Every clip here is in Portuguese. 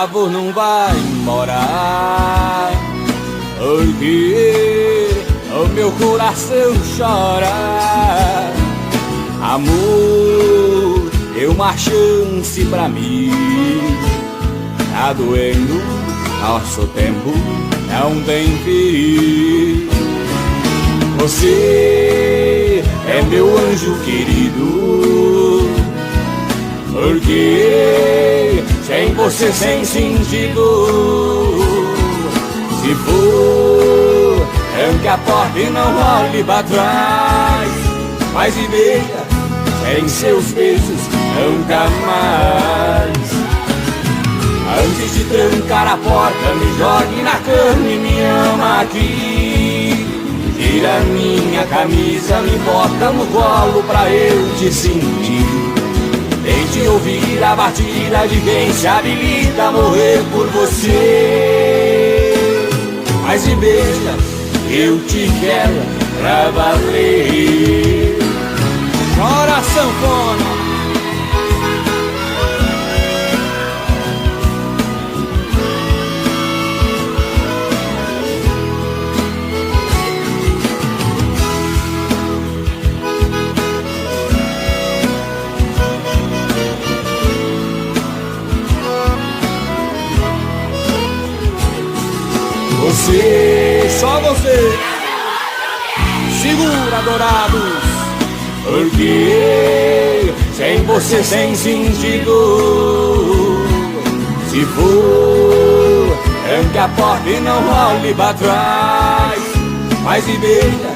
favor, não vai embora, porque o meu coração chora. Amor, dê uma chance pra mim. Tá doendo, nosso tempo não tem fim. Você é meu anjo querido, porque sem você sem sentido. Se for, tranque a porta e não olhe pra trás. Mas e veja, sem seus beijos nunca mais. Antes de trancar a porta, me jogue na cama e me ama aqui. Tira minha camisa, me bota no colo pra eu te sentir. Tente ouvir a batida de quem se habilita a morrer por você. Mas e veja, eu te quero pra valer. Chora, sanfona! Você, só você, segura, dourados, porque sem você sem sentido. Se for, tranque a porta e não olhe pra trás. Mas e veja,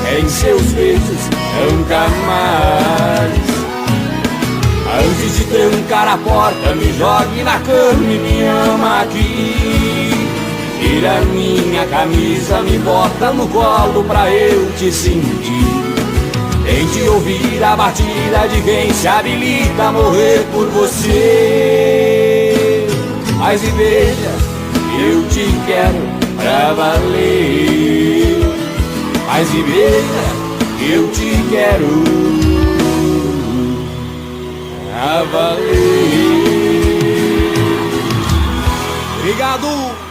sem seus beijos nunca mais. Antes de trancar a porta, me jogue na cama e me ama aqui. Tira minha camisa, me bota no colo pra eu te sentir. Tente ouvir a batida de quem se habilita a morrer por você. Mas e veja, eu te quero pra valer. Mas e veja, eu te quero pra valer. Obrigado!